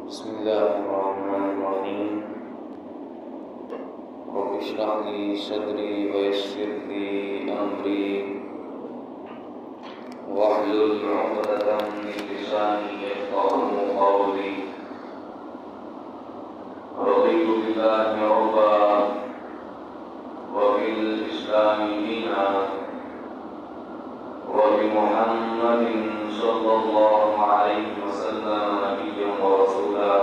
بسم الله الرحمن الرحيم رب اشرح لي صدري ويسر لي أمري واحلل عقدة من لساني يفقهوا قولي رضيت بالله ربا وبالإسلام دينا وبمحمد صلى الله عليه وسلم نبيا ورسولا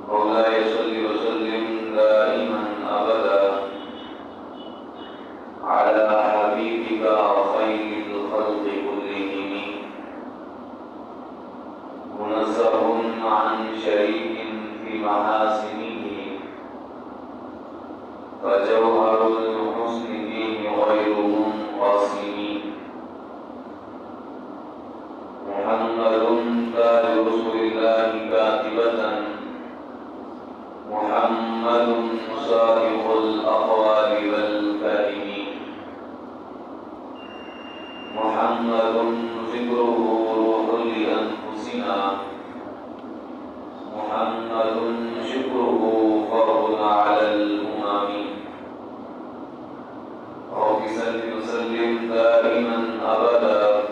مولاي صل وسلم دائما أبدا على حبيبك خير الخلق كلهم منزه عن شريك في محاسنه فجوهر الحسن فيه غير منقسم محمد تاج رسول الله كاتبة محمد صادق الأقوال والكلم محمد ذكره روح لأنفسنا محمد شكره فرض على الأمم رب صل وسلم دائما أبدا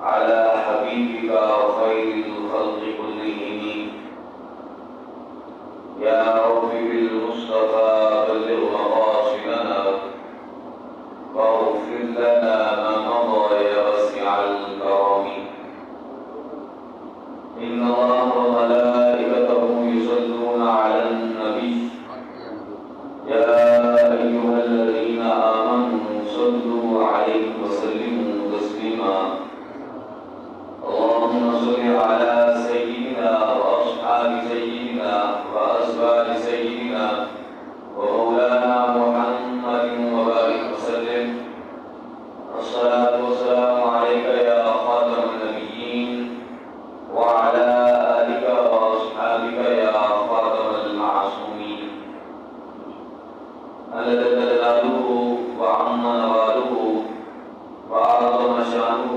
على حبيبك خير الخلق كلهم يا رب بالمصطفى بلغ مقاصدنا واغفر لنا ما مضى يا واسع الكرم إن الله وملائكته يصلون على النبي يا أيها الذين آمنوا صلوا عليه وسلموا تسليما اللهم صل على سيدنا وأصحاب سيدنا وأزواج سيدنا ومولانا محمد وبارك وسلم الصلاة والسلام عليك يا خاتم النبيين وعلى آلك وأصحابك يا خاتم المعصومين ألد جلاله وعم نواله وأعظم شانه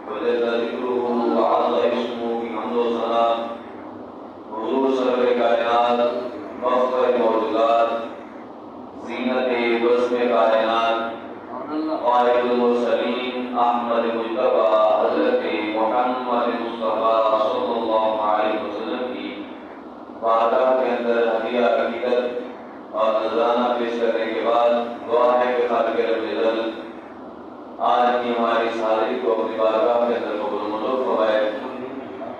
وجل ذكره وعظ اسمه بحمد وثناء حضور سرور کائنات مفخر موجودات زینت بزم کائنات قائد المرسلین احمد مجتبی حضرت محمد مصطفیٰ صلی اللہ علیہ وسلم کی بارگاہ کے اندر ہدیہ عقیدت اور نذرانہ پیش کرنے کے بعد دعا ہے کہ خالق رب العزت آج کی ہماری اس حاضری کو اپنی بارگاہ کے اندر قبول منظور فرمائے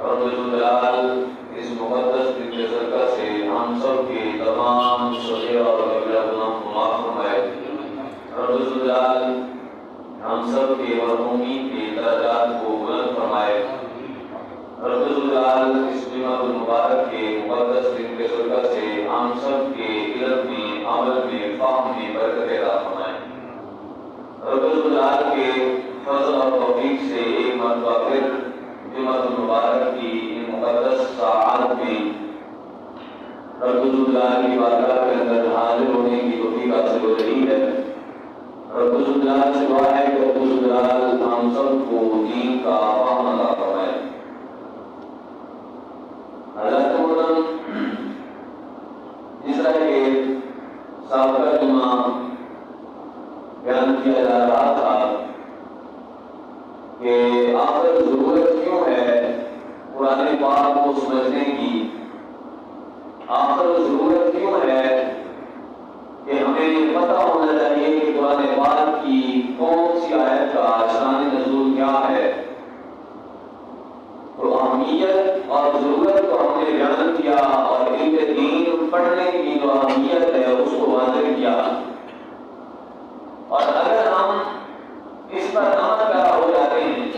رب الجلال اس مقدس دن کے صدقہ سے ہم سب کے تمام صغیر اور کبیرہ گناہ کو معاف فرمائے رب الجلال ہم سب کے مرحومین کے درجات کو بلند فرمائے رب الجلال اس جمعہ المبارک کے مقدس دن کے صدقہ سے ہم سب کے علم میں عمل میں فہم میں برکت عطا فرمائے رب الجلال کے فضل اور توفیق سے ایک مرتبہ پھر جمعہ المبارک کی ان مقدس ساعات میں رب الجلال کی بارگاہ کے اندر حاضر ہونے کی توفیق حاصل ہو رہی ہے رب الجلال سے دعا ہے کہ رب الجلال ہم سب کو دین کا فہم عطا فرمائے حضرت محترم جس طرح کے سابقہ جمعہ بیان کیا جا رہا تھا کہ آخر ضرورت کیوں ہے قرآن پاک کو سمجھنے کی آخر ضرورت کیوں ہے کہ ہمیں پتہ ہونا چاہیے کہ قرآن پاک کی کون سی آیت کا شان نزول کیا ہے تو اہمیت اور ضرورت کو ہم نے بیان کیا اور علم دین پڑھنے کی جو اہمیت ہے اس کو واضح کیا اور اگر ہم اس پر عمل پیرا ہو جاتے ہیں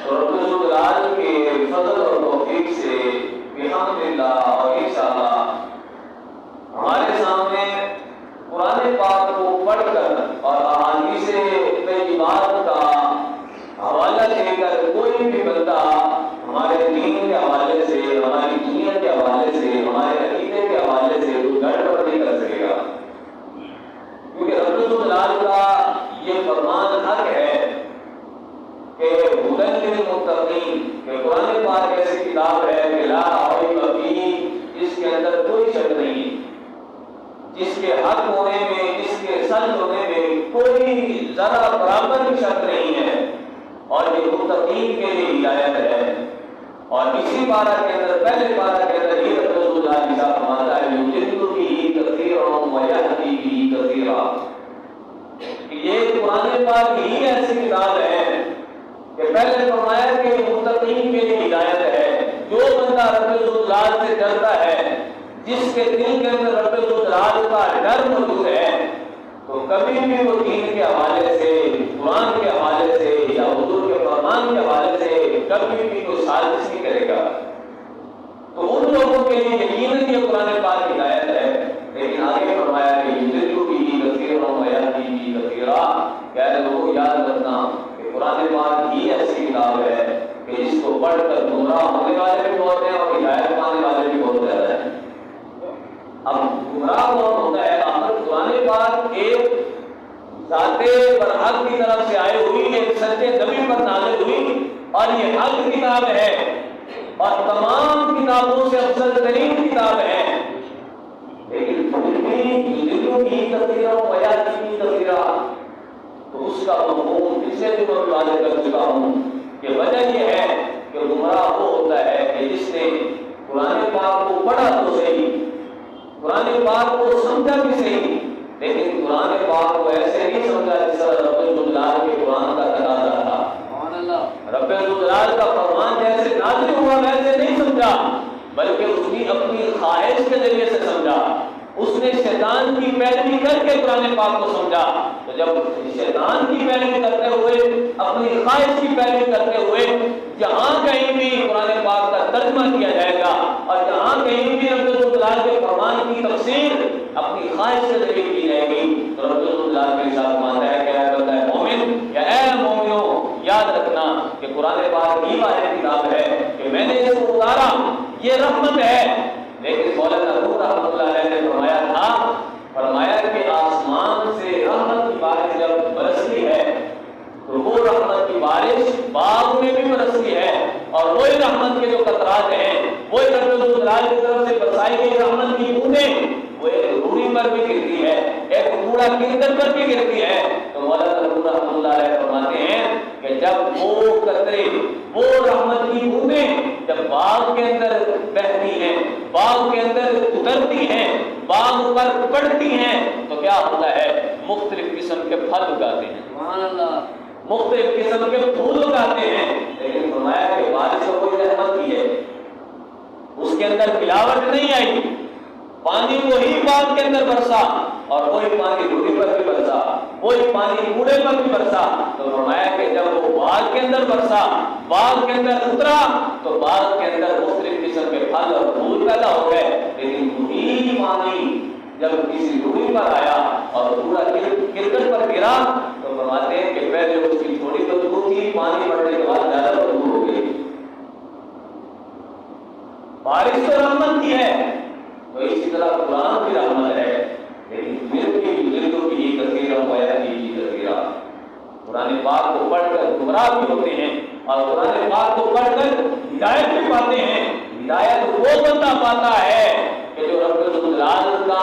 تو رب الجلال کے فضل اور توفیق سے بحمداللہ اور انشاءاللہ ہمارے سامنے قرآن پاک کو پڑھ کر اور احادیث طیبات کا حوالہ دے کر کوئی بھی بندہ ہمارے دین کے حوالے سے ہماری دنیا کے حوالے سے ہمارے عقیدے کے حوالے سے گڑبڑ نہیں کر سکے گا کیونکہ رب الجلال کا یہ فرمان حق ہے کہ ہدی للمتقین کہ قرآن پاک ایسی کتاب ہے کہ لا ریب فیہ، جس کے اندر کوئی شک نہیں، جس کے حق ہونے میں، جس کے سچ ہونے میں کوئی ذرا برابر بھی شک نہیں ہے، اور یہ متقین کے لیے ہدایت ہے۔ اور اسی پارہ کے اندر، پہلے پارہ کے اندر یہ رسول اللہ کی صاحب فرماتا ہے یضل بہ کثیرا ویہدی بہ کثیرا، یہ قرآن پاک ہی ایسی کتاب ہے کہ پہلے فرمایا کہ متقین کے لیے ہدایت ہے۔ جو بندہ رب الجلال سے ڈرتا ہے، جس کے دل کے اندر رب الجلال کا ڈر موجود ہے، تو کبھی بھی وہ دین کے حوالے سے، قرآن کے حوالے سے یا حضور کے فرمان کے حوالے سے کبھی بھی کوئی سازش نہیں کرے گا۔ تو ان لوگوں کے لیے یقیناً یہ قرآن پاک ہدایت ہے، لیکن آگے فرمایا کہ یضل بہ کثیرا ویہدی بہ کثیرا، کہہ لوگوں یاد رکھنا کہ قرآن پاک ہی ایسی کتاب ہے کہ جس کو پڑھ کر گمراہ ہونے والے بھی بہت ہیں اور ہدایت پانے والے بھی بہت زیادہ ہیں۔ اب گمراہ کون ہوتا ہے؟ آخر قرآن پاک ایک ذات برحق کی طرف سے آئے ہوئی، ایک سچے نبی پر نازل ہوئی، اور یہ حق کتاب ہے اور تمام کتابوں سے افضل ترین کتاب ہے، لیکن پھر بھی یضل بہ کثیرا ویہدی بہ کثیرا، تو اس کا مفہوم پچھلے دنوں میں واضح کر چکا ہوں کہ وجہ یہ ہے کہ گمراہ وہ ہوتا ہے کہ جس نے قرآن پاک کو پڑھا تو صحیح، قرآن پاک کو سمجھا بھی صحیح، لیکن قرآن پاک کو ایسے نہیں سمجھا جس طرح رب الجلال کے قرآن کا تقاضا تھا۔ رب الجلال کا فرمان جیسے نازل ہوا ویسے نہیں سمجھا، بلکہ اس نے اپنی خواہش کے ذریعے سے سمجھا، اس نے شیطان کی پیروی کر کے قرآن پاک کو سمجھا۔ تو جب شیطان کی پیروی کرتے ہوئے، اپنی خواہش کی پیروی کرتے ہوئے جہاں کہیں بھی قرآن پاک کا ترجمہ کیا جائے گا اور جہاں کہیں بھی رب الجلال کے فرمان کی تفسیر اپنی خواہش کے ذریعے کی جائے گی، تو رب الجلال کے ساتھ مانتا ہے کہ اے بندہ مومن یا اے مومنو، یاد رکھنا کہ قرآن پاک ہی واحد کتاب ہے کہ میں نے اس کو اتارا، یہ رحمت ہے۔ لیکن مولانا نور رحمۃ اللہ علیہ نے فرمایا کہ آسمان سے رحمت کی بارش جب برستی ہے تو وہ رحمت کی بارش باغ میں بھی برستی ہے، اور وہی رحمت کے جو قطرات ہیں، وہی رب الجلال کی طرف سے برسائی گئی رحمت کی بوندیں وہ ایک روڑی پر بھی گرتی ہے، ایک کوڑا کرکٹ پر بھی گرتی ہے۔ تو مولانا نور رحمۃ اللہ علیہ فرماتے ہیں کہ جب وہ قطرے، وہ رحمت کی بوندیں جب باغ کے اندر بہتی ہیں، باغ کے اندر اترتی ہیں، باغ پر پڑتی ہیں، تو کیا ہوتا ہے؟ مختلف قسم کے پھل اگاتے ہیں، سبحان اللہ، مختلف قسم کے پھول اگاتے ہیں۔ لیکن فرمایا کہ بارش کو کوئی رحمت کی ہے، اس کے اندر ملاوٹ نہیں آئی، پانی وہی باغ کے اندر برسا اور وہی پانی روڑی پر بھی برسا، وہی پانی کوڑے پر بھی برسا۔ تو فرمایا کہ جب وہ باغ کے اندر برسا، باغ کے اندر اترا، تو باغ کے اندر مختلف قسم کے پھل اور پھول پیدا ہو گئے، لیکن وہی پانی جب کسی روڑی پر آیا اور پورا کرکٹ پر گرا تو فرماتے ہیں کہ پہلے اس کی تھوڑی بدبو تھی، پانی پڑنے کے بعد زیادہ بدبو ہو گئی۔ بارش تو رحمت کی ہے، تو اسی طرح قرآن کی رحمت ہے، لیکن پھر بھی یضل بہ کثیرا ویہدی بہ کثیرا، قرآن پاک کو پڑھ کر گمراہ بھی ہوتے ہیں اور قرآن پاک کو پڑھ کر ہدایت بھی پاتے ہیں۔ ہدایت وہ بندہ پاتا ہے کہ جو رب الجلال کا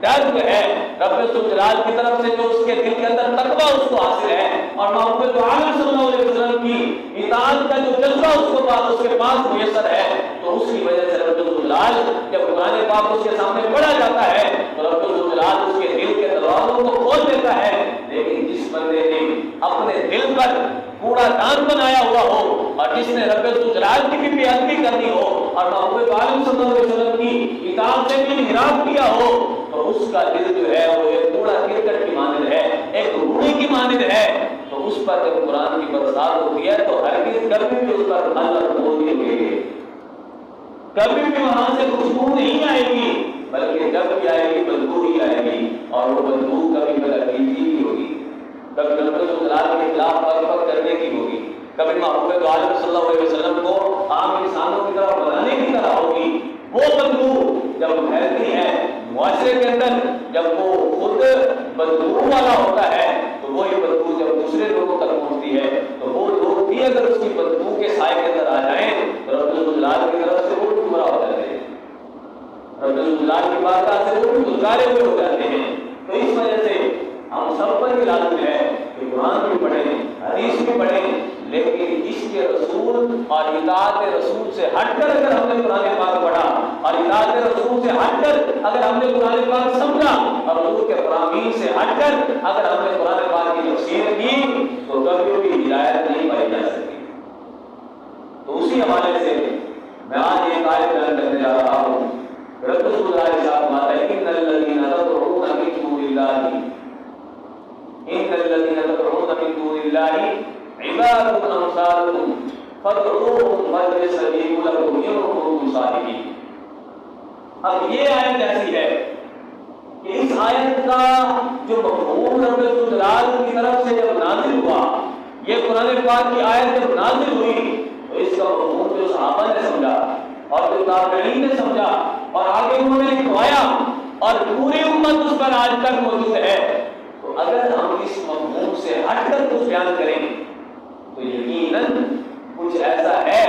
ڈر ہے، رب الجلال کی طرف سے جو اس کے دل کے اندر تقویٰ اس کو حاصل ہے، اور محمد عالم صلی اللہ علیہ وسلم کی اطاعت کا جو جذبہ اس کے پاس میسر ہے، تو اس کی وجہ سے رب الجلال جب قرآن پاک اس کے سامنے پڑھا جاتا ہے تو رب الجلال اس کے دل کے دروازوں کو کھول دیتا ہے۔ لیکن جس بندے نے اپنے دل پر کوڑا دان بنایا ہوا ہو اور جس نے رب الجلال کی بھی بے ادبی کرنی ہو اور محمد عالم صلی اللہ علیہ وسلم کی اطاعت سے بھی انحراف کیا ہو، تو اس کا دل جو ہے وہ ایک کوڑا کرکٹ کی مانند ہے، ایک روڑی کی مانند ہے۔ تو اس پر جب قرآن کی برسات ہوتی ہے تو ہرگز کبھی بھی اس پر پھل اور پھول نہیں ہوئے گے، کبھی بھی وہاں سے خوشبو نہیں آئے گی، بلکہ جب بھی آئے گی بدبو ہی آئے گی، اور وہ بدبو کبھی بدعقیدگی کی ہوگی، کبھی رب الجلال کے خلاف بغض کرنے کی ہوگی، کبھی محمد عالم صلی اللہ علیہ وسلم کو عام انسانوں کی طرح بنانے کی طرح ہوگی۔ وہ بدبو جب پھیلتی ہے معاشرے کے اندر، جب وہ خود بدبو والا ہوتا ہے، وہی بدبو جب دوسرے لوگوں تک پہنچتی ہے تو وہ لوگ بھی اگر اس کی بدبو کے سائے کے اندر آ بارگاہ سے وہ بھی گزارے ہوئے ہو جاتے ہیں۔ تو اس وجہ سے ہم سب پر یہ لازم ہے کہ قرآن بھی پڑھیں، حدیث بھی پڑھیں، لیکن اس کے رسول اور اطاعت رسول سے ہٹ کر اگر ہم نے قرآن پاک پڑھا اور اطاعت رسول سے ہٹ کر اگر ہم نے قرآن پاک سمجھا اور حضور کے فرامین سے ہٹ کر اگر ہم نے قرآن پاک کی تفسیر کی تو کبھی بھی ہدایت نہیں پائی جا سکتی۔ تو اسی حوالے سے میں آج ایک آیت بیان کرنے جا رہا ہوں۔ رب رسول اللہ صلی اللہ علیہ وسلم ان الذین تدعون من دون اللہ ان الذین تدعون من دون اللہ عباد امثالکم فادعوهم فليستجیبوا لکم ان کنتم صادقین۔ اب یہ آیت ایسی ہے کہ اس آیت کا جو مفہوم رب الجلال کی طرف سے جب نازل ہوا، یہ قرآن پاک کی آیت جب نازل ہوئی تو اس کا مفہوم جو صحابہ نے سمجھا اور جو تابعین نے سمجھا اور آگے انہوں نے لکھوایا اور پوری امت اس پر آج تک موجود ہے، تو اگر ہم اس مفہوم سے ہٹ کر کچھ بیان کریں تو یقیناً کچھ ایسا ہے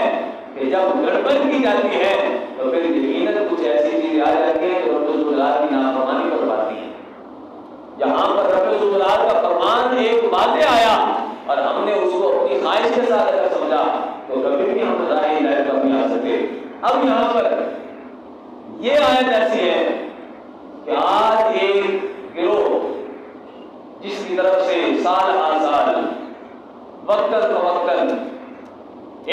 کہ جب گڑبڑ کی جاتی ہے تو پھر یقیناً کچھ ایسی چیزیں آ جاتی ہیں جو رب الجلال کی نافرمانی پر پاتی ہیں۔ یہاں پر رب الجلال کا فرمان ایک واضح آیا اور ہم نے اس کو اپنی خواہش کے ساتھ اگر سمجھا تو کبھی بھی ہم راہ ہدایت پر نہیں آ سکتے۔ اب یہاں پر یہ آیت ایسی ہے کہ آج ایک گروہ جس کی طرف سے سال ہر سال وقت فوقت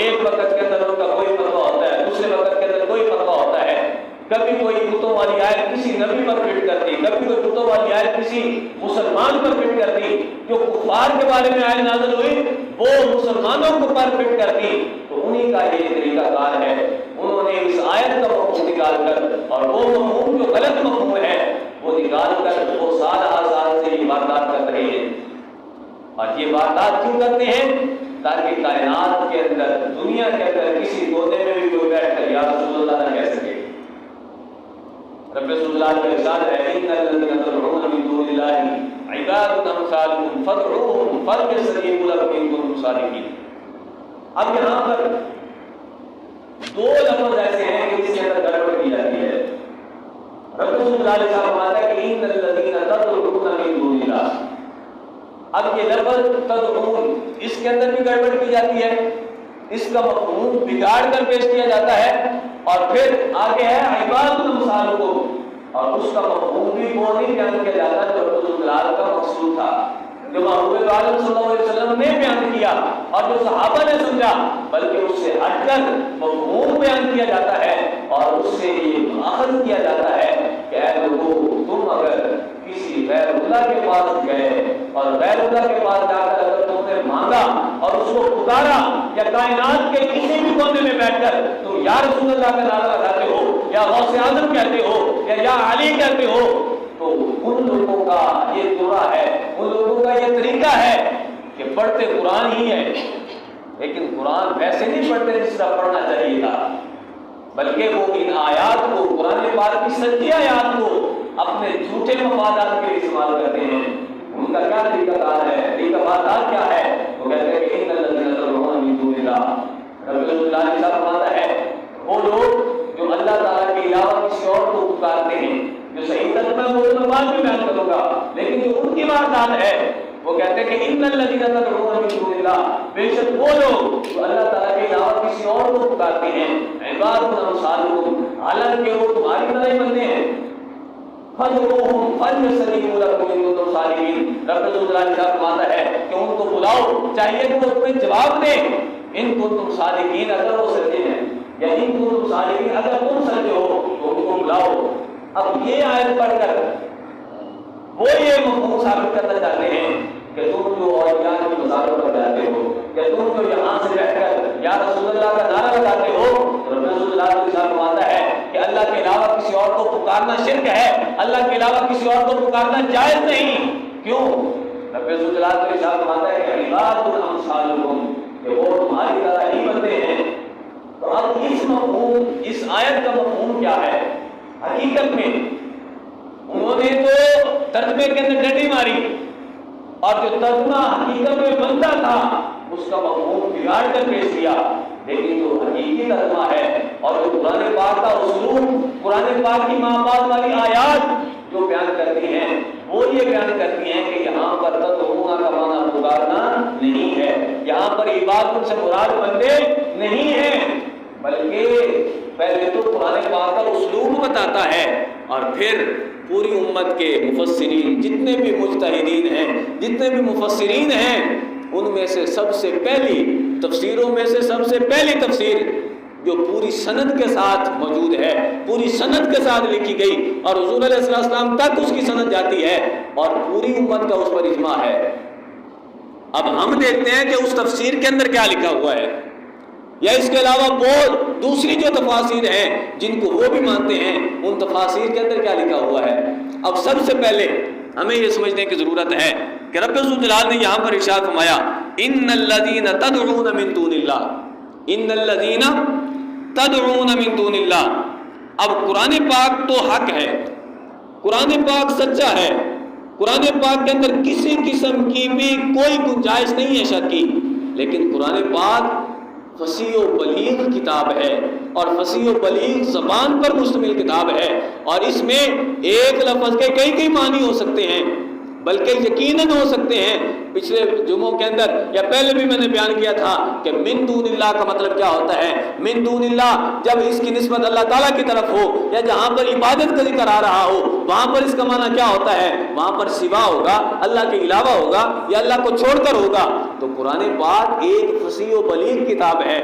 ایک وقت کے اندر ان کا کوئی فتویٰ ہوتا ہے، دوسرے وقت کے اندر کوئی فتویٰ ہوتا ہے، کبھی کوئی بتوں والی آیت کسی نبی پر فٹ کرتی، کبھی کوئی بتوں والی آیت کسی مسلمان پر فٹ کرتی، جو کفار کے بارے میں آیت نازل ہوئی وہ مسلمانوں کو پر فٹ کرتی۔ تو انہی کا یہ طریقہ کار ہے، انہوں نے اس آیت کا مفہوم نکال کر اور وہ مفہوم جو غلط مفہوم ہے وہ نکال کر وہ سال ہر سال سے یہ واردات کر رہے ہیں۔ اور یہ واردات کیوں کرتے ہیں؟ تاکہ کائنات کے اندر دنیا کے اندر کسی کونے میں بھی کوئی بیٹھ کر یا رسول اللہ نہ کہہ سکے۔ رب رسول اللہ کا ارشاد ہے ان الذین تدعون من دون اللہ عباد امثالکم فادعوهم فلیستجیبوا لکم ان کنتم صادقین۔ اب یہاں پر دو لفظ ایسے ہیں کہ جس کے اندر گڑبڑ کی جاتی ہے۔ رب رسول اللہ علیہ وسلم فرماتا ہے کہ ان الذین تدعون من دون اللہ، اب یہ لفظ تدعون اس کے اندر بھی گڑبڑ کی جاتی ہے، اس کا مفہوم بگاڑ کر پیش کیا جاتا ہے، اور پھر آگے ہے عباد امثالکم اور اس کا مفہوم بھی وہ نہیں بیان کیا جاتا جو رسول اللہ کا مقصود تھا، جو محبوب عالم صلی اللہ علیہ وسلم نے بیان کیا اور جو صحابہ نے سمجھا، بلکہ اس سے ہٹ کر مفہوم بیان کیا جاتا ہے اور اس سے یہ ماخذ کیا جاتا ہے کہ اے لوگو تم اگر کسی غیر اللہ کے پاس گئے اور غیر اللہ کے پاس جا کر اگر تم نے مانگا اور اس کو پکارا یا کائنات کے کسی بھی کونے میں بیٹھ کر تم یا رسول اللہ کا نعرہ لگاتے ہو یا غوث اعظم کہتے ہو یا علی کہتے ہو، تو ان لوگوں کا یہ دعا ہے، ان لوگوں کا یہ طریقہ ہے کہ پڑھتے قرآن ہی ہے لیکن قرآن ویسے نہیں پڑھتے جس طرح پڑھنا چاہیے تھا، بلکہ وہ ان آیات کو قرآن پاک کی سچی آیات کو اپنے جھوٹے مفادات کے لیے استعمال کرتے ہیں۔ ان کا کیا طریقہ کار ہے، طریقہ کار کیا ہے؟ وہ کہتے ہیں کہ ان الذین تدعون من دون اللہ، رب اللہ نے فرماتا ہے وہ لوگ جو اللہ تعالیٰ کے علاوہ کسی اور کو پکارتے ہیں، جو صحیح ترجمہ میں بعد میں بیان کروں گا، لیکن جو ان کی واردات ہے وہ کہتے ہیں کہ ان الذین تدعون من دون اللہ، بے شک وہ لوگ جو اللہ تعالیٰ کے علاوہ کسی اور کو پکارتے ہیں، عباد امثالکم، حالانکہ وہ تمہاری طرح ہی بندے ہیں، فَادْعُوهُمْ فَلْيَسْتَجِیبُوا لَکُمْ إِن کُنتُمْ صَادِقِینَ۔ رب الجلال کا فرماتا ہے کہ ان کو بلاؤ، چاہیے کہ وہ تمہیں جواب دیں، ان کنتم صادقین اگر وہ سچے ہیں، یا ان کنتم صادقین اگر تم سچے ہو تو ان کو بلاؤ۔ اب یہ آیت پڑھ کر وہ یہ مفہوم ثابت کرنا چاہتے ہیں کہ تم جو اولیاء کی مزاروں پر جاتے ہو یا تم جو یہاں سے بیٹھ کر یا رسول اللہ کا نعرہ لگاتے ہو، رب رسول اللہ کے ساتھ فرماتا ہے کہ اللہ کے علاوہ کسی اور کو پکارنا شرک ہے، اللہ کے علاوہ کسی اور کو پکارنا جائز نہیں۔ کیوں؟ رب رسول اللہ کے ساتھ فرماتا ہے کہ عباد امثالکم، کہ وہ تمہاری طرح ہی بندے ہیں۔ تو اب اس مفہوم، اس آیت کا مفہوم کیا ہے؟ حقیقت میں انہوں نے تو ترجمے کے اندر ڈنڈی ماری اور جو ترجمہ حقیقت میں بنتا تھا اس کا مفہوم بگاڑ کر پیش کیا، لیکن جو حقیقی ترجمہ ہے اور جو قرآن پاک کا اسلوب قرآن پاک کی ماں باپ والی آیات جو بیان کرتی ہیں وہ یہ بیان کرتی ہیں کہ یہاں پر تدعون کا معنی پکارنا نہیں ہے، یہاں پر عبادت سے مراد بندے نہیں ہیں، بلکہ پہلے تو قرآن پاک کا اسلوب بتاتا ہے اور پھر پوری امت کے مفسرین جتنے بھی مجتہدین ہیں، جتنے بھی مفسرین ہیں، ان میں سے سب سے پہلی تفسیروں میں سے سب سے پہلی تفسیر جو پوری سند کے ساتھ موجود ہے، پوری سند کے ساتھ لکھی گئی اور حضور علیہ السلام تک اس کی سند جاتی ہے اور پوری امت کا اس پر اجماع ہے۔ اب ہم دیکھتے ہیں کہ اس تفسیر کے اندر کیا لکھا ہوا ہے، یا اس کے علاوہ وہ دوسری جو تفاسیر ہیں جن کو وہ بھی مانتے ہیں، ان تفاسیر کے اندر کیا لکھا ہوا ہے۔ اب سب سے پہلے ہمیں یہ سمجھنے کی ضرورت ہے کہ رب ذوالجلال نے یہاں پر ارشاد فرمایا ان الذین تدعون من دون اللہ، ان الذین تدعون من دون اللہ۔ اب قرآن پاک تو حق ہے، قرآن پاک سچا ہے، قرآن پاک کے اندر کسی قسم کی بھی کوئی گنجائش نہیں ہے شک کی، لیکن قرآن پاک فصیح و بلیغ کتاب ہے اور فصیح و بلیغ زبان پر مشتمل کتاب ہے، اور اس میں ایک لفظ کے کئی معنی ہو سکتے ہیں، بلکہ یقیناً ہو سکتے ہیں۔ پچھلے جمعوں کے اندر یا پہلے بھی میں نے بیان کیا تھا کہ من دون اللہ کا مطلب کیا ہوتا ہے۔ من دون اللہ جب اس کی نسبت اللہ تعالیٰ کی طرف ہو یا جہاں پر عبادت کا ذکر آ رہا ہو، وہاں پر اس کا معنی کیا ہوتا ہے، وہاں پر سوا ہوگا، اللہ کے علاوہ ہوگا یا اللہ کو چھوڑ کر ہوگا۔ تو قرآن پاک ایک فصیح و بلیغ کتاب ہے،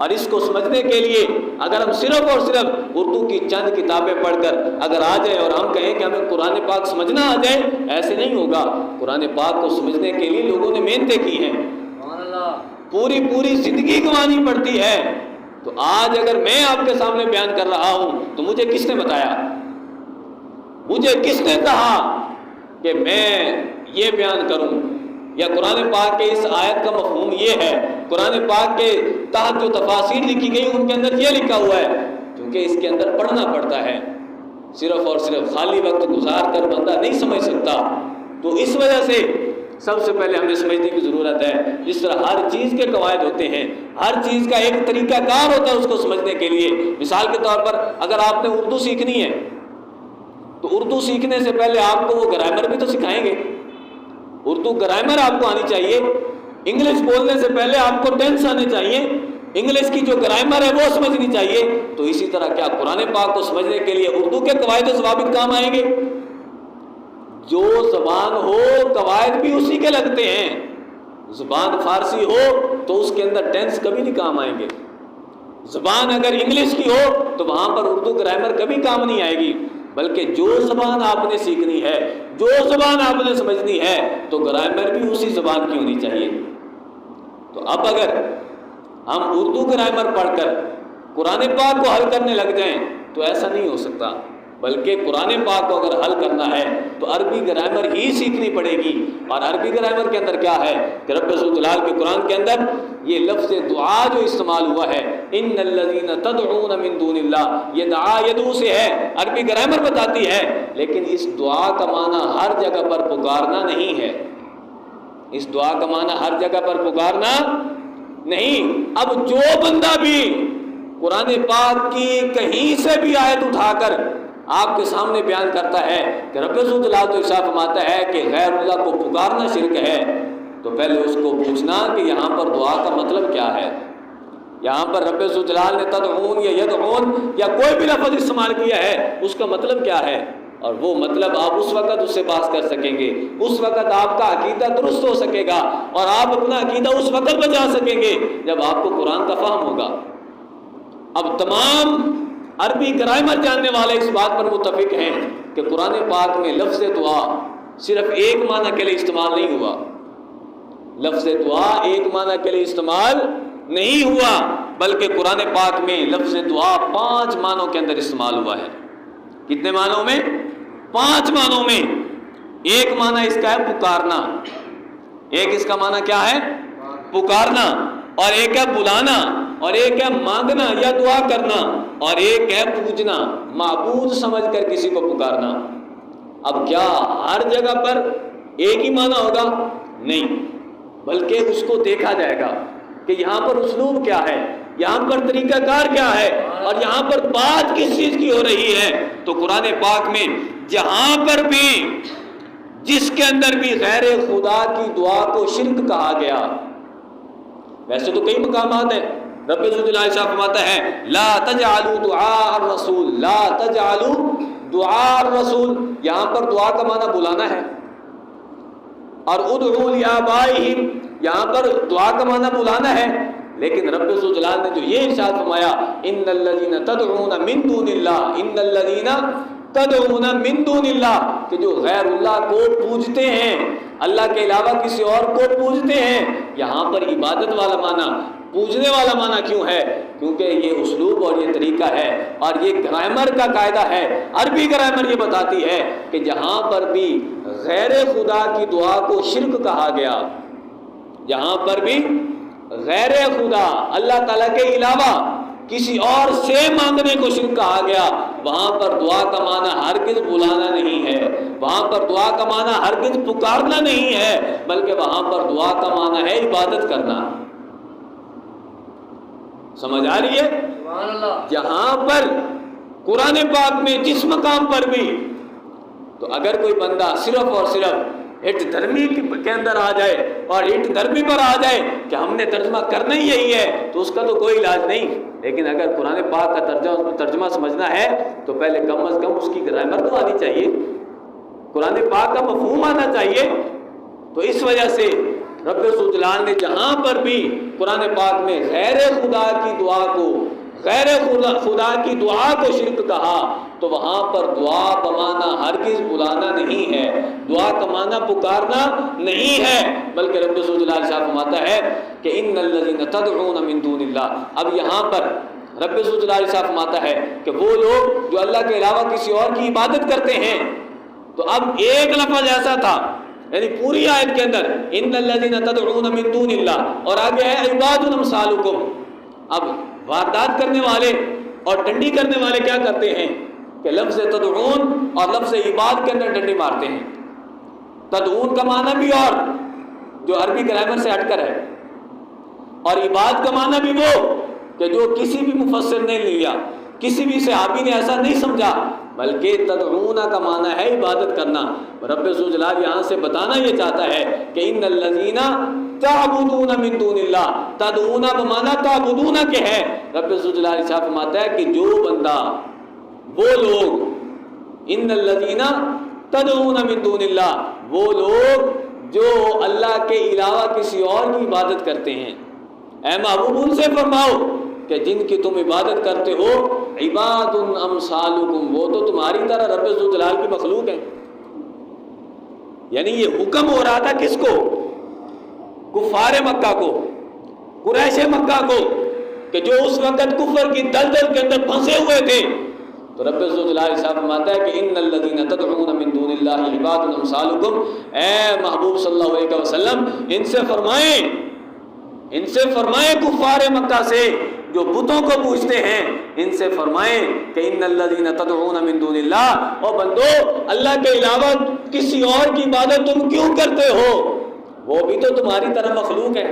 اور اس کو سمجھنے کے لیے اگر ہم صرف اور صرف اردو کی چند کتابیں پڑھ کر اگر آ جائیں اور ہم کہیں کہ ہمیں قرآن پاک سمجھنا آ جائے، ایسے نہیں ہوگا۔ قرآن پاک کو سمجھنے کے لیے لوگوں نے محنتیں کی ہیں، پوری زندگی گنوانی پڑتی ہے۔ تو آج اگر میں آپ کے سامنے بیان کر رہا ہوں تو مجھے کس نے بتایا، مجھے کس نے کہا کہ میں یہ بیان کروں، یا قرآن پاک کے اس آیت کا مفہوم یہ ہے، قرآن پاک کے تحت جو تفاسیر لکھی گئی ان کے اندر یہ لکھا ہوا ہے، کیونکہ اس کے اندر پڑھنا پڑتا ہے، صرف اور صرف خالی وقت گزار کر بندہ نہیں سمجھ سکتا۔ تو اس وجہ سے سب سے پہلے ہمیں سمجھنے کی ضرورت ہے، جس طرح ہر چیز کے قواعد ہوتے ہیں، ہر چیز کا ایک طریقہ کار ہوتا ہے اس کو سمجھنے کے لیے۔ مثال کے طور پر اگر آپ نے اردو سیکھنی ہے تو اردو سیکھنے سے پہلے آپ کو وہ گرامر بھی تو سکھائیں گے، اردو گرامر آپ کو آنی چاہیے۔ انگلش بولنے سے پہلے آپ کو ٹینس آنے چاہیے، انگلش کی جو گرامر ہے وہ سمجھنی چاہیے۔ تو اسی طرح کیا قرآن پاک کو سمجھنے کے لیے اردو کے قواعد و ضوابط کام آئیں گے؟ جو زبان ہو قواعد بھی اسی کے لگتے ہیں۔ زبان فارسی ہو تو اس کے اندر ٹینس کبھی نہیں کام آئیں گے، زبان اگر انگلش کی ہو تو وہاں پر اردو گرامر کبھی کام نہیں آئے گی، بلکہ جو زبان آپ نے سیکھنی ہے، جو زبان آپ نے سمجھنی ہے، تو گرامر بھی اسی زبان کی ہونی چاہیے۔ تو اب اگر ہم اردو گرامر پڑھ کر قرآن پاک کو حل کرنے لگ جائیں تو ایسا نہیں ہو سکتا، بلکہ قرآن پاک کو اگر حل کرنا ہے تو عربی گرامر ہی سیکھنی پڑے گی۔ اور عربی گرامر کے اندر کیا ہے کہ رب ذوالجلال کے قرآن کے اندر یہ لفظ دعا جو استعمال ہوا ہے، ان الذین تدعون من دون اللہ، یہ دعا یدعو سے ہے، عربی گرامر بتاتی ہے، لیکن اس دعا کا معنی ہر جگہ پر پکارنا نہیں ہے، اس دعا کا معنی ہر جگہ پر پکارنا نہیں۔ اب جو بندہ بھی قرآن پاک کی کہیں سے بھی آیت اٹھا کر آپ کے سامنے بیان کرتا ہے کہ رب ذوالجلال تو ارشاد فرماتا ہے کہ غیر اللہ کو پکارنا شرک ہے، تو پہلے اس کو پوچھنا کہ یہاں پر دعا کا مطلب کیا ہے۔ یہاں پر رب ذوالجلال نے تدعون یا یدعون یا کوئی بھی لفظ استعمال کیا ہے، اس کا مطلب کیا ہے، اور وہ مطلب آپ اس وقت اس سے بات کر سکیں گے، اس وقت آپ کا عقیدہ درست ہو سکے گا، اور آپ اپنا عقیدہ اس وقت بچا سکیں گے جب آپ کو قرآن کا فہم ہوگا۔ اب تمام عربی گرامر جاننے والے اس بات پر متفق ہیں کہ قرآن پاک میں لفظ دعا صرف ایک معنی کے لیے استعمال نہیں ہوا، لفظ دعا ایک معنی کے لیے استعمال نہیں ہوا، بلکہ قرآن پاک میں لفظ دعا 5 معنوں کے اندر استعمال ہوا ہے۔ کتنے معنوں میں؟ 5 معنوں میں۔ ایک معنی اس کا ہے پکارنا، ایک اس کا معنی کیا ہے؟ پکارنا، اور ایک ہے بلانا، اور ایک ہے مانگنا یا دعا کرنا، اور ایک ہے پوجنا، معبود سمجھ کر کسی کو پکارنا۔ اب کیا ہر جگہ پر ایک ہی معنی ہوگا؟ نہیں، بلکہ اس کو دیکھا جائے گا کہ یہاں پر اسلوب کیا ہے۔ یہاں پر طریقہ کار کیا ہے اور یہاں پر بات کس چیز کی ہو رہی ہے؟ تو قرآن پاک میں جہاں پر بھی جس کے اندر بھی غیر خدا کی دعا کو شرک کہا گیا، ویسے تو کئی مقامات ہیں، رب ذوالجلال صاحب فرماتا ہے لا تجعلوا دعاء الرسول، لا تجعلوا دعاء الرسول، یہاں پر دعا کا معنی بلانا ہے، اور ادعوا لآبائہم یہاں پر دعا کا معنی بلانا ہے، لیکن رب ذوالجلال نے جو یہ ارشاد فرمایا ان الذین تدعون من دون اللہ، ان الذین تدعون من دون اللہ، کہ جو غیر اللہ کو پوجتے ہیں، اللہ کے علاوہ کسی اور کو پوجتے ہیں، یہاں پر عبادت والا معنی، پوجنے والا معنی کیوں ہے؟ کیونکہ یہ اسلوب اور یہ طریقہ ہے اور یہ گرامر کا قاعدہ ہے، عربی گرامر یہ بتاتی ہے کہ جہاں پر بھی غیر خدا کی دعا کو شرک کہا گیا، جہاں پر بھی غیر خدا اللہ تعالیٰ کے علاوہ کسی اور سے مانگنے کو شرک کہا گیا، وہاں پر دعا کا معنی ہرگز بلانا نہیں ہے، وہاں پر دعا کا معنی ہرگز پکارنا نہیں ہے، بلکہ وہاں پر دعا کا معنی ہے عبادت کرنا۔ سمجھ آ رہی ہے؟ سبحان اللہ۔ جہاں پر قرآن پاک میں جس مقام پر بھی، تو اگر کوئی بندہ صرف اور صرف ہٹ دھرمی کے اندر آ جائے اور ہٹ دھرمی پر آ جائے کہ ہم نے ترجمہ کرنا ہی یہی ہے، تو اس کا تو کوئی علاج نہیں، لیکن اگر قرآن پاک کا ترجمہ سمجھنا ہے تو پہلے کم از کم اس کی گرامر تو آنی چاہیے، قرآن پاک کا مفہوم آنا چاہیے۔ تو اس وجہ سے رب ذوالجلال نے جہاں پر بھی قرآن پاک میں غیر خدا کی دعا کو، غیر خدا کی دعا کو شرک کہا، تو وہاں پر دعا بمانا ہرگز بلانا نہیں ہے، دعا کا معنی پکارنا نہیں ہے، بلکہ رب ذوالجلال صاحب فرماتا ہے کہ ان الذین تدعون من دون اللہ۔ اب یہاں پر رب ذوالجلال صاحب فرماتا ہے کہ وہ لوگ جو اللہ کے علاوہ کسی اور کی عبادت کرتے ہیں، تو اب ایک لفظ ایسا تھا، یعنی پوری آیت کے اندر ان الذین تدعون من دون اللہ، اور آگے ہے عباد امثالکم۔ اب واردات کرنے والے اور ڈنڈی کرنے والے کیا کرتے ہیں کہ لفظ تدعون اور لفظ عباد کے اندر ڈنڈی مارتے ہیں۔ تدعون کا معنی بھی اور جو عربی گرامر سے ہٹ کر ہے، اور عباد کا معنی بھی وہ کہ جو کسی بھی مفسر نے لیا، کسی بھی صحابی نے ایسا نہیں سمجھا، بلکہ تدعون کا معنی ہے عبادت کرنا۔ رب ذوالجلال یہاں سے بتانا یہ چاہتا ہے کہ ان الذین تعبدون من دون اللہ، تدعون بمعنی تعبدون کے ہے۔ رب ذوالجلال صاحب فرماتا ہے کہ جو بندہ، وہ لوگ، ان الذین تدعون من دون اللہ، وہ لوگ جو اللہ کے علاوہ کسی اور کی عبادت کرتے ہیں، اے محبوب ان سے فرماؤ کہ جن کی تم عبادت کرتے ہو عباد امثالکم، وہ تو تمہاری طرح رب ذوالجلال کی مخلوق ہے۔ یعنی یہ حکم ہو رہا تھا کس کو؟ کفار مکہ کو، قریش مکہ کو، کہ جو اس وقت کفر کی دلدل کے اندر پھنسے ہوئے تھے۔ تو رب ذوالجلال صاحب فرماتا ہے کہ ان الذین تدعون من دون اللہ عباد امثالکم، اے محبوب صلی اللہ علیہ وسلم ان سے فرمائیں کفار مکہ سے جو بتوں کو پوجتے ہیں، ان سے فرمائیں کہ ان الذین تدعون من دون اللہ، او بندو اللہ کے علاوہ کسی اور کی عبادت تم کیوں کرتے ہو؟ وہ بھی تو تمہاری طرح مخلوق ہے،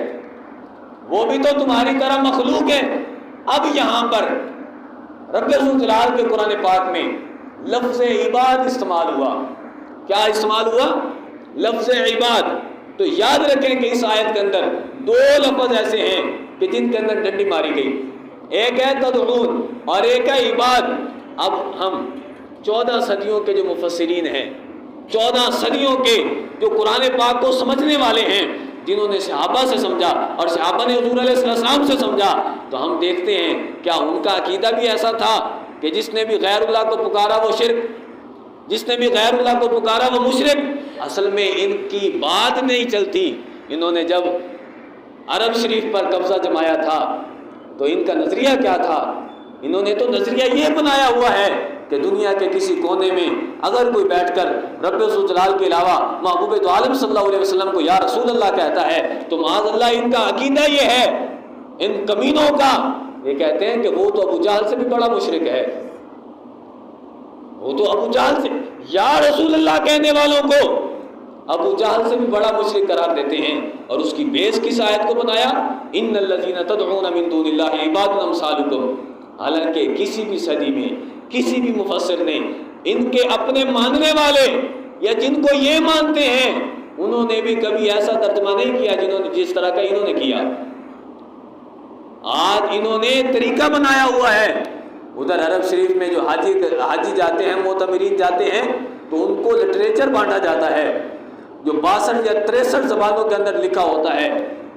وہ بھی تو تمہاری طرح مخلوق ہے۔ اب یہاں پر رب ذوالجلال کے قرآن پاک میں لفظ عباد استعمال ہوا۔ کیا استعمال ہوا؟ لفظ عباد۔ تو یاد رکھیں کہ اس آیت کے اندر دو لفظ ایسے ہیں کہ جن کے اندر ڈنڈی ماری گئی، ایک ہے تدعون اور ایک ہے عباد۔ اب ہم 14 صدیوں کے جو مفسرین ہیں، 14 صدیوں کے جو قرآن پاک کو سمجھنے والے ہیں، جنہوں نے صحابہ سے سمجھا اور صحابہ نے حضور علیہ السلام سے سمجھا، تو ہم دیکھتے ہیں کیا ان کا عقیدہ بھی ایسا تھا کہ جس نے بھی غیر اللہ کو پکارا وہ شرک، جس نے بھی غیر اللہ کو پکارا وہ مشرک؟ اصل میں ان کی بات نہیں چلتی۔ انہوں نے جب عرب شریف پر قبضہ جمایا تھا تو ان کا نظریہ کیا تھا؟ انہوں نے تو نظریہ یہ بنایا ہوا ہے کہ دنیا کے کسی کونے میں اگر کوئی بیٹھ کر رب ذوالجلال کے علاوہ محبوب دو عالم صلی اللہ علیہ وسلم کو یا رسول اللہ کہتا ہے تو معاذ اللہ ان کا عقیدہ یہ ہے، ان کمینوں کا، یہ کہتے ہیں کہ وہ تو ابو جہل سے بھی بڑا مشرک ہے، وہ تو ابو جہل سے، یا رسول اللہ کہنے والوں کو ابو جہل سے بھی بڑا مشرک قرار دیتے ہیں، اور اس کی بیس کس آیت کو بنایا؟ ان الذین تدعون من دون اللہ عباد امثالکم۔ حالانکہ کسی بھی صدی میں کسی بھی مفسر نے ان کے اپنے ماننے والے یا جن کو یہ مانتے ہیں انہوں نے بھی کبھی ایسا ترجمہ نہیں کیا جس طرح کا انہوں نے کیا۔ آج انہوں نے طریقہ بنایا ہوا ہے، ادھر عرب شریف میں جو حاجی جاتے ہیں، معتمرین جاتے ہیں، تو ان کو لٹریچر بانٹا جاتا ہے جو 62 یا 63 زبانوں کے اندر لکھا ہوتا ہے۔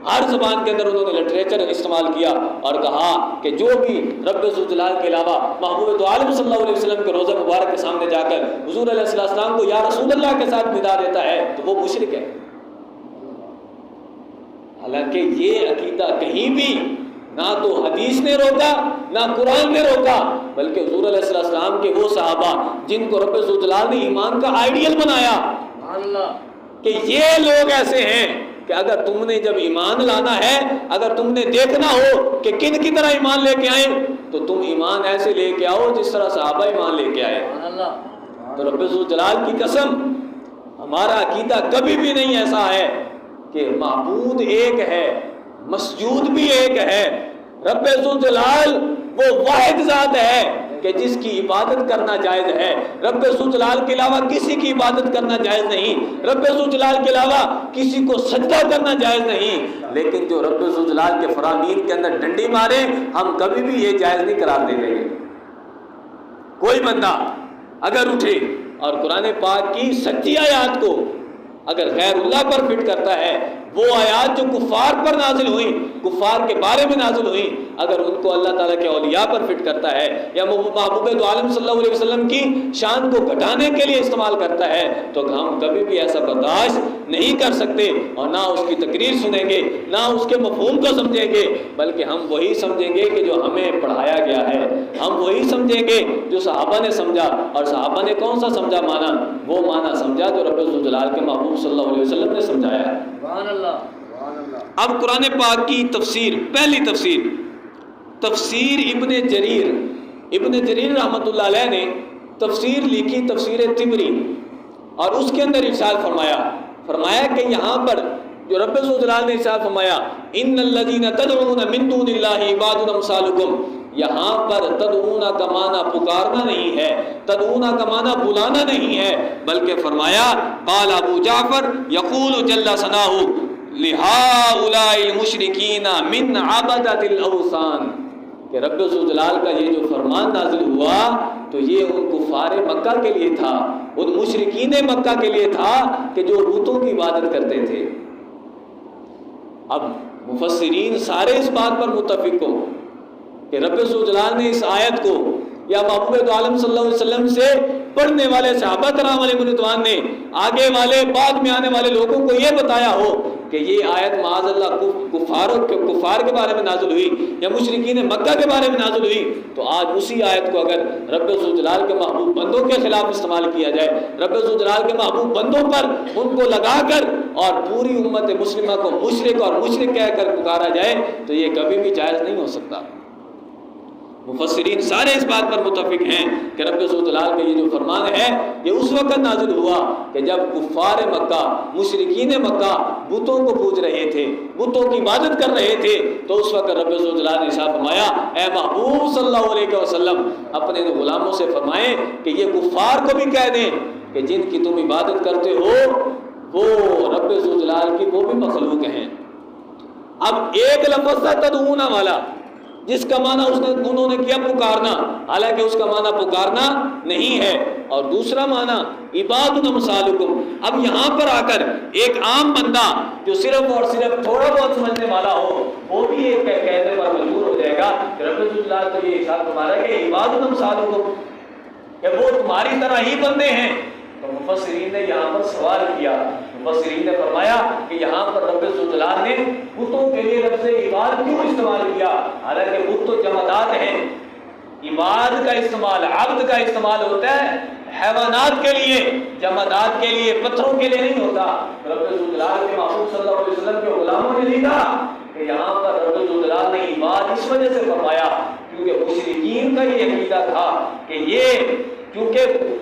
ہر زبان کے اندر انہوں نے لٹریچر استعمال کیا اور کہا کہ جو بھی رب ذوالجلال کے علاوہ محبوب تو عالم صلی اللہ علیہ وسلم کے روضہ مبارک کے سامنے جا کر حضور علیہ السلام کو یا رسول اللہ کے ساتھ ندا دیتا ہے تو وہ مشرک ہے۔ حالانکہ یہ عقیدہ کہیں بھی نہ تو حدیث نے روکا نہ قرآن نے روکا، بلکہ حضور علیہ السلام کے وہ صحابہ جن کو رب ذوالجلال نے ایمان کا آئیڈیل بنایا کہ یہ لوگ ایسے ہیں کہ اگر تم نے جب ایمان لانا ہے، اگر تم نے دیکھنا ہو کہ کن کی طرح ایمان لے کے آئے، تو تم ایمان ایسے لے کے آؤ جس طرح صحابہ ایمان لے کے آئے۔ تو رب ذوالجلال کی قسم ہمارا عقیدہ کبھی بھی نہیں ایسا ہے کہ معبود ایک ہے، مسجود بھی ایک ہے۔ رب ذوالجلال وہ واحد ذات ہے کہ جس کی عبادت کرنا جائز ہے۔ رب ذوالجلال کے علاوہ کسی کی عبادت کرنا جائز نہیں، رب ذوالجلال کے علاوہ کسی کو سجدہ کرنا جائز نہیں۔ لیکن جو رب ذوالجلال کے فرامین کے اندر ڈنڈی مارے، ہم کبھی بھی یہ جائز نہیں قرار دے دیں گے۔ کوئی بندہ اگر اٹھے اور قرآن پاک کی سچی آیات کو اگر غیر اللہ پر فٹ کرتا ہے، وہ آیات جو کفار پر نازل ہوئیں، کفار کے بارے میں نازل ہوئیں، اگر ان کو اللہ تعالیٰ کے اولیاء پر فٹ کرتا ہے یا محبوب دو عالم صلی اللہ علیہ وسلم کی شان کو گھٹانے کے لیے استعمال کرتا ہے، تو ہم کبھی بھی ایسا برداشت نہیں کر سکتے، اور نہ اس کی تقریر سنیں گے، نہ اس کے مفہوم کو سمجھیں گے، بلکہ ہم وہی سمجھیں گے کہ جو ہمیں پڑھایا گیا ہے، ہم وہی سمجھیں گے جو صحابہ نے سمجھا۔ اور صحابہ نے کون سا سمجھا مانا؟ وہ مانا سمجھا جو رب ذوالجلال کے محبوب صلی اللہ علیہ وسلم نے سمجھایا۔ اب قرآن پاک کی تفسیر، پہلی تفسیر ابن جریر رحمۃ اللہ علیہ نے تفسیر لکھی، تفسیر طبری، اور اس کے اندر ارشاد فرمایا کہ یہاں پر جو رب ذوالجلال نے ارشاد فرمایا ان الذین تدعون من دون اللہ عباد امثالکم، یہاں پر تدعون کا معنی پکارنا نہیں ہے، تدعون کا معنی بلانا نہیں ہے، بلکہ فرمایا قال ابو جعفر یقول جل ثناؤہ لہؤلاء المشرکین من عبدۃ الاوثان، کہ رب ذوالجلال کا یہ جو فرمان نازل ہوا تو یہ ان کفار مکہ کے لیے تھا، ان مشرکین مکہ کے لیے تھا کہ جو بتوں کی عبادت کرتے تھے۔ اب مفسرین سارے اس بات پر متفق ہو کہ رب ذوالجلال نے اس آیت کو یا محبوب دو عالم صلی اللہ علیہ وسلم سے پڑھنے والے صحابہ کرام علیہ رضوان نے آگے والے بعد میں آنے والے لوگوں کو یہ بتایا ہو کہ یہ آیت معاذ اللہ کفار کے بارے میں نازل ہوئی یا مشرکین مکہ کے بارے میں نازل ہوئی، تو آج اسی آیت کو اگر رب ذوالجلال کے محبوب بندوں کے خلاف استعمال کیا جائے، رب ذوالجلال کے محبوب بندوں پر ان کو لگا کر اور پوری امت مسلمہ کو مشرک اور مشرک کہہ کر پکارا جائے تو یہ کبھی بھی جائز نہیں ہو سکتا۔ مفسرین سارے اس بات پر متفق ہیں کہ رب ذوالجلال کا یہ جو فرمان ہے یہ اس وقت نازل ہوا کہ جب کفار مکہ، مشرکین مکہ بتوں کو پوج رہے تھے، بتوں کی عبادت کر رہے تھے، تو اس وقت رب ذوالجلال نے ارشاد فرمایا اے محبوب صلی اللہ علیہ وسلم اپنے غلاموں سے فرمائیں کہ یہ کفار کو بھی کہہ دیں کہ جن کی تم عبادت کرتے ہو وہ رب ذوالجلال کی وہ بھی مخلوق ہیں۔ اب ایک لفظ تھا تدعون والا جس کا معنی انہوں نے کیا پکارنا، حالانکہ اس کا معنی پکارنا نہیں ہے، اور دوسرا معنی عباد امثالکم۔ اب یہاں پر آ کر ایک عام بندہ جو صرف اور صرف تھوڑا بہت سمجھنے والا ہو وہ بھی ایک کہنے پر مجبور ہو جائے گا کہ رب ذوالجلال تو یہ ارشاد فرما رہا ہے کہ عباد امثالکم، کہ وہ تمہاری طرح ہی بندے ہیں۔ تو مفسرین نے یہاں پر سوال کیا، مفسرین نے فرمایا کہ یہاں پر رب ذوالجلال نے بتوں کے لیے لفظ عباد کیوں استعمال کیا؟ حالانکہ بت تو جمادات ہیں، عباد کا استعمال، عبد کا استعمال ہوتا ہے حیوانات کے لیے، جمادات کے لیے، پتھروں کے لیے نہیں ہوتا۔ رب ذوالجلال کے محبوب صلی اللہ علیہ وسلم کے غلاموں نے لکھا کہ یہاں پر رب ذوالجلال نے عباد اس وجہ سے فرمایا کیونکہ مشرکین کا یہ عقیدہ تھا کہ یہ کیونکہ